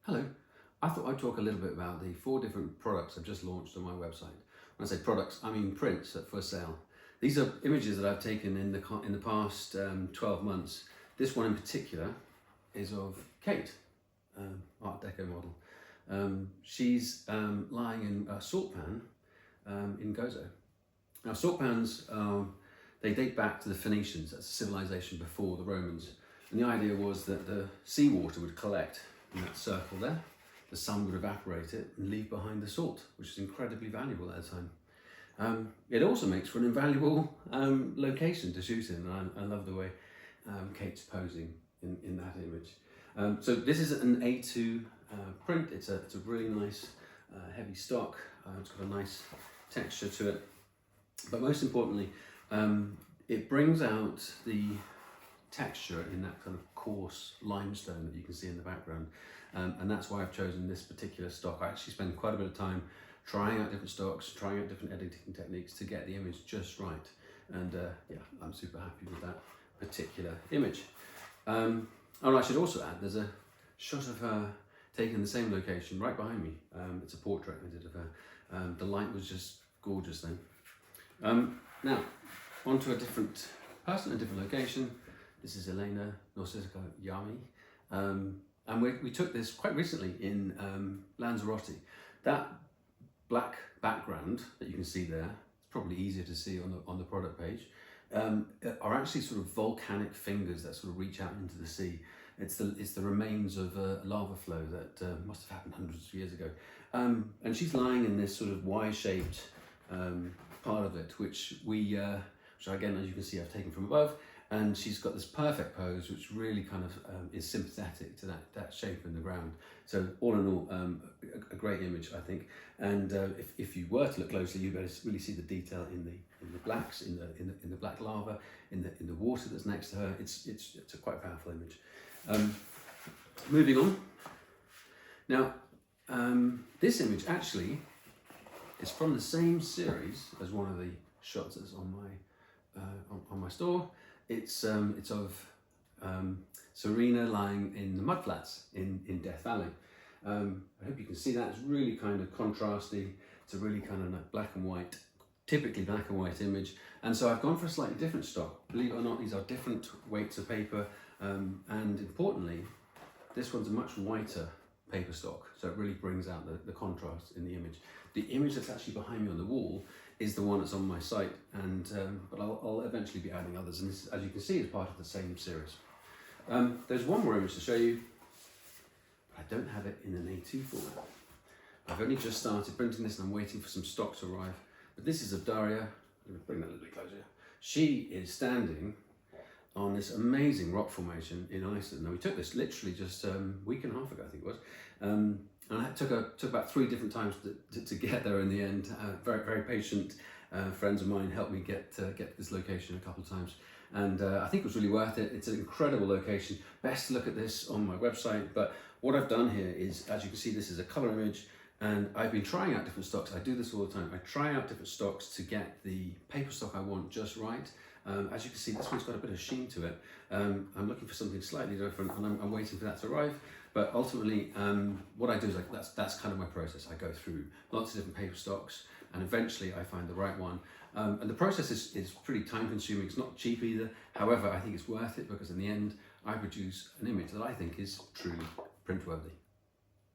Hello, I thought I'd talk a little bit about the 4 different products I've just launched on my website. When I say products, I mean prints for sale. These are images that I've taken in the past 12 months. This one in particular is of Kate, Art Deco model. She's lying in a salt pan in Gozo. Now salt pans, they date back to the Phoenicians, that's a civilization before the Romans. And the idea was that the seawater would collect in that circle there, the sun would evaporate it and leave behind the salt, which is incredibly valuable at the time. It also makes for an invaluable location to shoot in, and I love the way Kate's posing in that image. So this is an A2 print. It's a really nice heavy stock. It's got a nice texture to it, but most importantly, it brings out the texture in that kind of coarse limestone that you can see in the background, and that's why I've chosen this particular stock. I actually spend quite a bit of time trying out different stocks, trying out different editing techniques to get the image just right, and yeah, I'm super happy with that particular image. Oh, and I should also add, there's a shot of her taken in the same location right behind me. It's a portrait I did of her. The light was just gorgeous then. Now, onto a different person, a different location. This is Elena Nausicaa Yami, and we took this quite recently in Lanzarote. That black background that you can see there, it's probably easier to see on the product page, are actually sort of volcanic fingers that sort of reach out into the sea. It's the remains of a lava flow that must have happened hundreds of years ago, and she's lying in this sort of Y-shaped part of it, which again, as you can see, I've taken from above. And she's got this perfect pose, which really kind of is sympathetic to that shape in the ground. So all in all, a great image, I think. And if you were to look closely, you'd better really see the detail in the blacks, in the black lava, in the water that's next to her. It's a quite powerful image. Moving on. Now, this image actually is from the same series as one of the shots that's on my store. It's of Serena lying in the mudflats in Death Valley. I hope you can see that. It's really kind of contrasty. It's a really kind of black and white, typically black and white image. And so I've gone for a slightly different stock. Believe it or not, these are different weights of paper. And importantly, this one's a much whiter paper stock. So it really brings out the contrast in the image. The image that's actually behind me on the wall is the one that's on my site, and but I'll eventually be adding others, and this, as you can see, is part of the same series. There's one more image to show you, but I don't have it in an A2 format. I've only just started printing this and I'm waiting for some stock to arrive, but this is of Daria. I'm going to bring that a little bit closer. She is standing on this amazing rock formation in Iceland. Now we took this literally just a week and a half ago, I think it was. And it took about 3 different times to get there in the end. Very, very patient friends of mine helped me get this location a couple of times. And I think it was really worth it. It's an incredible location. Best to look at this on my website. But what I've done here is, as you can see, this is a color image. And I've been trying out different stocks. I do this all the time. I try out different stocks to get the paper stock I want just right. As you can see, this one's got a bit of sheen to it. I'm looking for something slightly different, and I'm waiting for that to arrive. But ultimately, what I do is that's kind of my process. I go through lots of different paper stocks, and eventually I find the right one. And the process is pretty time consuming. It's not cheap either. However, I think it's worth it because in the end, I produce an image that I think is truly print worthy.